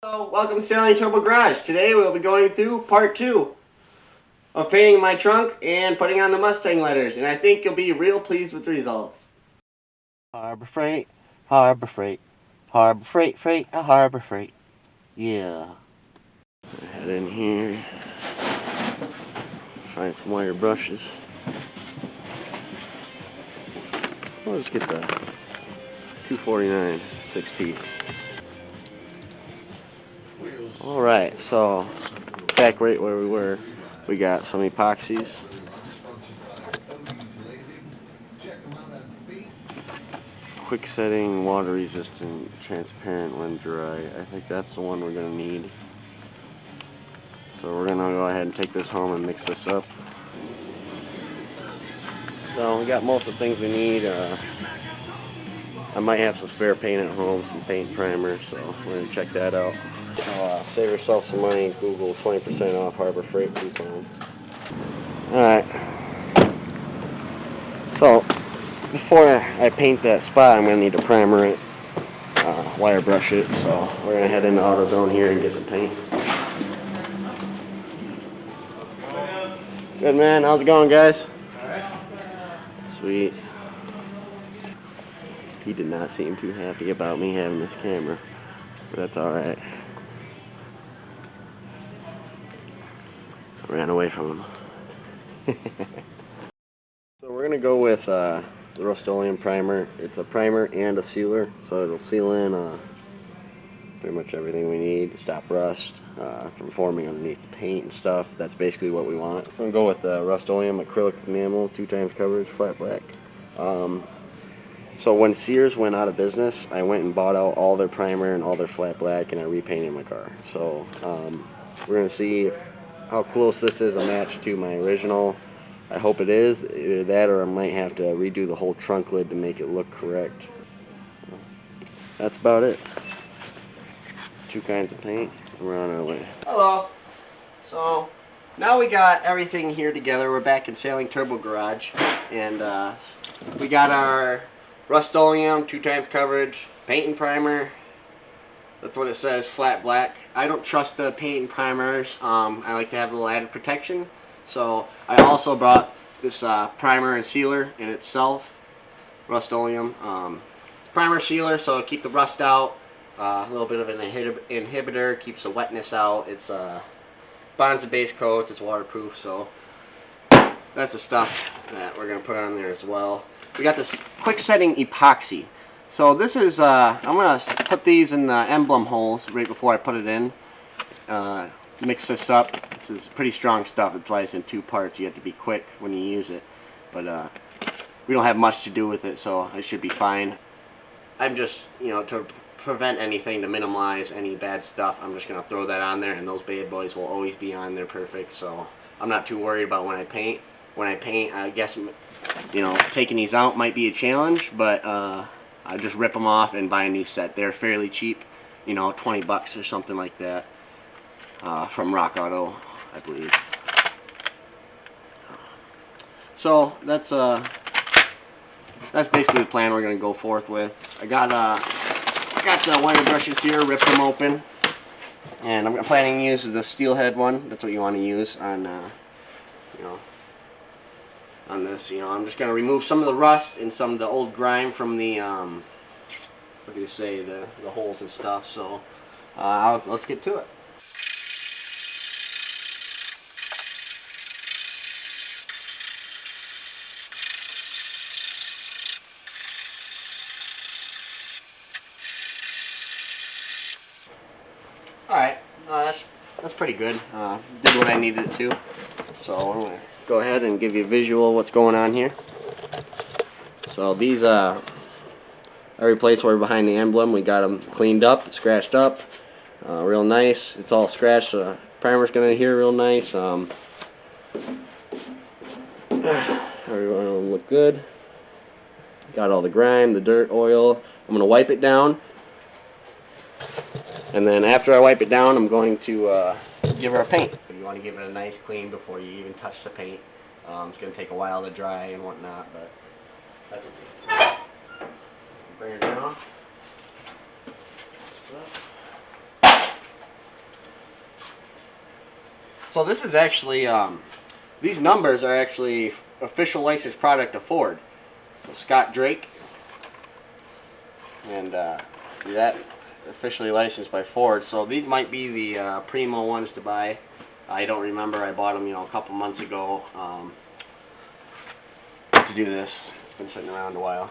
Hello, welcome to Sailing Turbo Garage. Today we'll be going through part 2 of painting my trunk and putting on the Mustang letters, and I think you'll be real pleased with the results. Harbor Freight, Harbor Freight, Harbor Freight, Freight, a Harbor Freight. Yeah. Head in here, find some wire brushes. I'll just get the 249 6-piece. Alright, so back right where we were, we got some epoxies. Quick setting, water resistant, transparent when dry. I think that's the one we're going to need. So we're going to go ahead and take this home and mix this up. So we got most of the things we need. I might have some spare paint at home, some paint primer, so we're going to check that out. Save yourself some money, Google 20% off Harbor Freight coupon. Alright, so before I paint that spot, I'm going to need to primer it, wire brush it, so we're going to head into AutoZone here and get some paint. Good man, how's it going, guys? Sweet. He did not seem too happy about me having this camera, but that's alright. I ran away from him. So we're going to go with the Rust-Oleum primer. It's a primer and a sealer, so it'll seal in pretty much everything we need to stop rust from forming underneath the paint and stuff. That's basically what we want. I'm going to go with the Rust-Oleum acrylic enamel, 2x coverage, flat black. So when Sears went out of business, I went and bought out all their primer and all their flat black, and I repainted my car. So we're going to see how close this is a match to my original. I hope it is. Either that or I might have to redo the whole trunk lid to make it look correct. That's about it. 2 kinds of paint, and we're on our way. Hello. So now we got everything here together. We're back in Sailing Turbo Garage, and we got our Rust-Oleum 2x coverage, paint and primer. That's what it says, flat black. I don't trust the paint and primers. I like to have a little added protection. So I also brought this primer and sealer in itself, Rust-Oleum. Primer sealer, so keep the rust out. A little bit of an inhibitor, keeps the wetness out. It's bonds the base coats. It's waterproof. So that's the stuff that we're gonna put on there as well. We got this quick setting epoxy. So this is I'm gonna put these in the emblem holes right before I put it in. Mix this up. This is pretty strong stuff. That's why it's in 2 parts. You have to be quick when you use it. But we don't have much to do with it, so it should be fine. I'm just, to prevent anything, to minimize any bad stuff, I'm just going to throw that on there, and those bad boys will always be on there perfect. So I'm not too worried about when I paint. When I paint, I guess, taking these out might be a challenge, but I just rip them off and buy a new set. They're fairly cheap, 20 bucks or something like that. From Rock Auto, I believe. So that's basically the plan we're gonna go forth with. I got the wire brushes here, ripped them open, and I'm planning to use the steelhead one. That's what you want to use on on this. I'm just gonna remove some of the rust and some of the old grime from the what do you say, the holes and stuff. So let's get to it. Alright, that's pretty good. Did what I needed it to. So I'm going to go ahead and give you a visual of what's going on here. So these, every place where we're behind the emblem, we got them cleaned up, scratched up, real nice. It's all scratched. Primer's going to adhere real nice. Everyone will look good. Got all the grime, the dirt, oil. I'm going to wipe it down. And then after I wipe it down, I'm going to give her a paint. You want to give it a nice clean before you even touch the paint. It's going to take a while to dry and whatnot, but that's okay. Bring her down. So this is actually, these numbers are actually official licensed product of Ford. So Scott Drake, and see that? Officially licensed by Ford. So these might be the primo ones to buy. I don't remember. I bought them, a couple months ago to do this. It's been sitting around a while.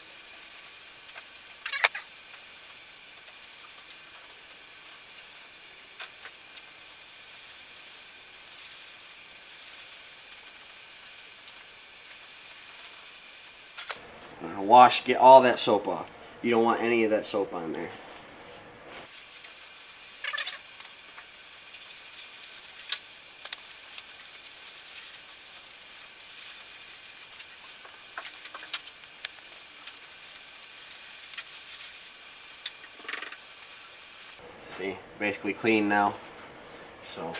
Wash, get all that soap off. You don't want any of that soap on there. See, basically clean now. So,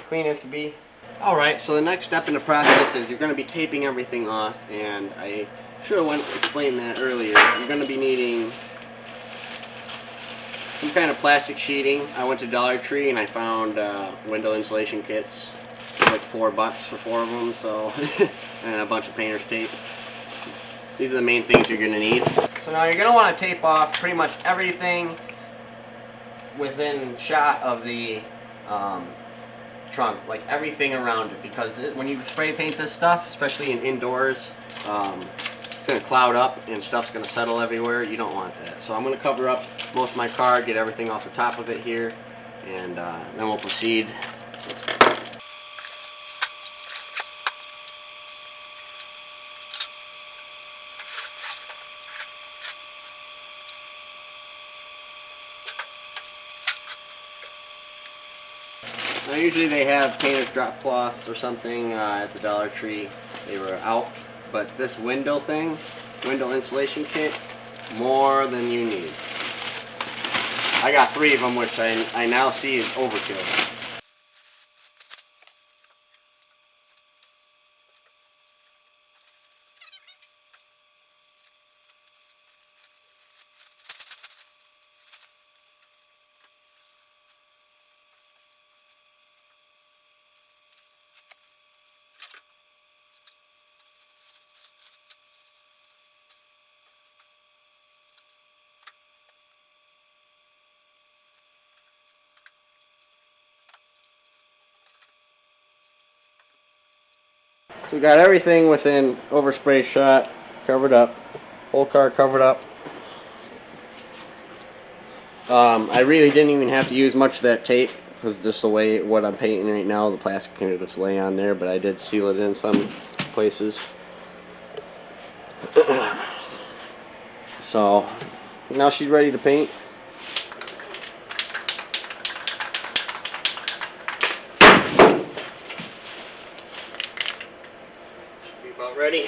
clean as can be. Alright, so the next step in the process is you're going to be taping everything off, and I should have explained that earlier. You're going to be needing some kind of plastic sheeting. I went to Dollar Tree and I found window insulation kits. Like $4 for 4 of them, so and a bunch of painter's tape. These are the main things you're going to need. So now you're going to want to tape off pretty much everything within shot of the trunk, like everything around it, because when you spray paint this stuff, especially in indoors, it's going to cloud up and stuff's going to settle everywhere. You don't want that. So I'm going to cover up most of my car, get everything off the top of it here, and then we'll proceed. Now usually they have painter's drop cloths or something at the Dollar Tree. They were out, but this window thing, window insulation kit, more than you need. I got 3 of them, which I now see is overkill. So we got everything within overspray shot, covered up, whole car covered up. I really didn't even have to use much of that tape because just the way what I'm painting right now, the plastic can just lay on there, but I did seal it in some places. So now she's ready to paint. Should be about ready.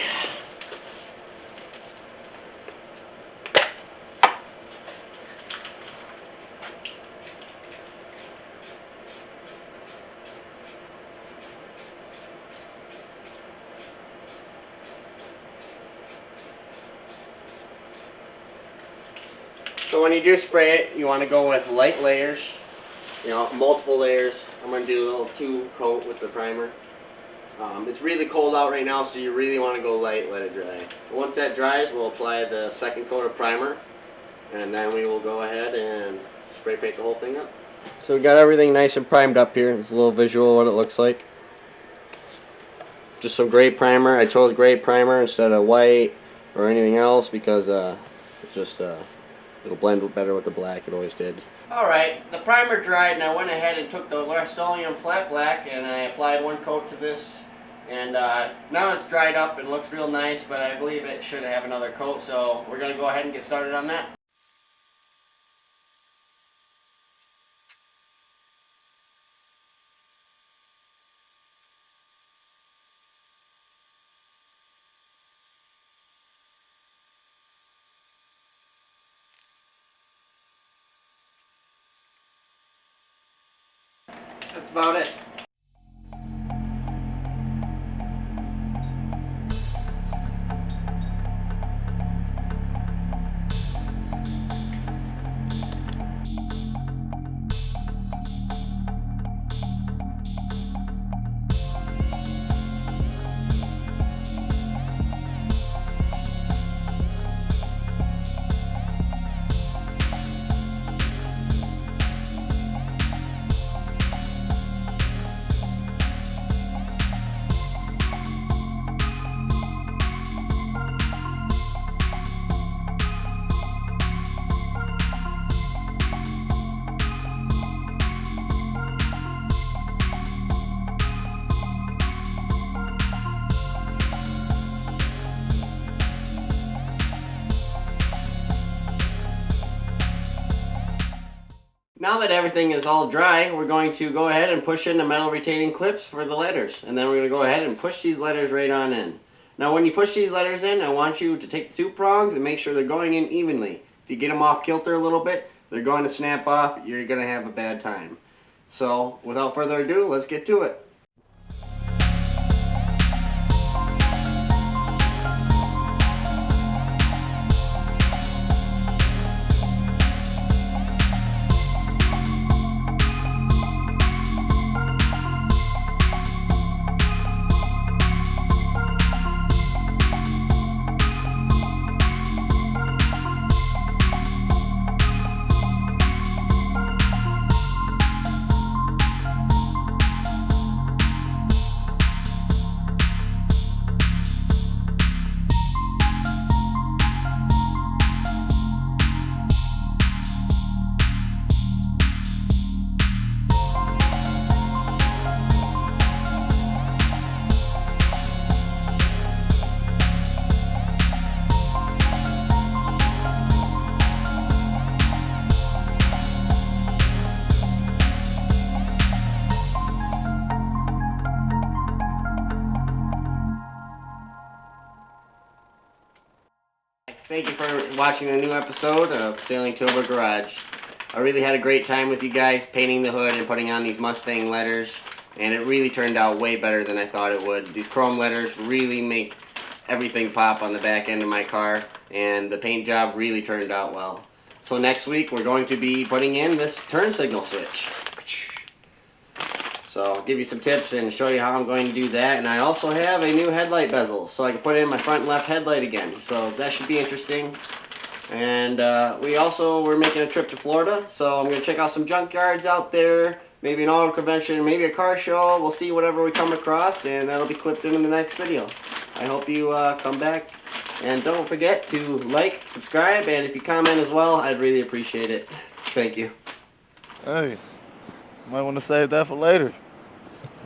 So when you do spray it, you want to go with light layers, multiple layers. I'm going to do a little 2 coat with the primer. It's really cold out right now, so you really want to go light, let it dry. Once that dries, we'll apply the 2nd coat of primer, and then we will go ahead and spray paint the whole thing up. So we got everything nice and primed up here. It's a little visual of what it looks like. Just some gray primer. I chose gray primer instead of white or anything else because it'll blend better with the black. It always did. Alright, the primer dried and I went ahead and took the Rust-Oleum flat black and I applied 1 coat to this, and now it's dried up and looks real nice, but I believe it should have another coat, so we're going to go ahead and get started on that. That's about it. now that everything is all dry, we're going to go ahead and push in the metal retaining clips for the letters. And then we're going to go ahead and push these letters right on in. Now when you push these letters in, I want you to take the two prongs and make sure they're going in evenly. If you get them off kilter a little bit, they're going to snap off. You're going to have a bad time. So without further ado, let's get to it. Thank you for watching a new episode of Sailing Turbo Garage. I really had a great time with you guys painting the hood and putting on these Mustang letters, and it really turned out way better than I thought it would. These chrome letters really make everything pop on the back end of my car, and the paint job really turned out well. So next week we're going to be putting in this turn signal switch. So I'll give you some tips and show you how I'm going to do that. And I also have a new headlight bezel, so I can put in my front left headlight again. So that should be interesting. And we're making a trip to Florida, so I'm going to check out some junkyards out there, maybe an auto convention, maybe a car show. We'll see whatever we come across, and that'll be clipped in the next video. I hope you come back. And don't forget to like, subscribe, and if you comment as well, I'd really appreciate it. Thank you. Hey, might want to save that for later.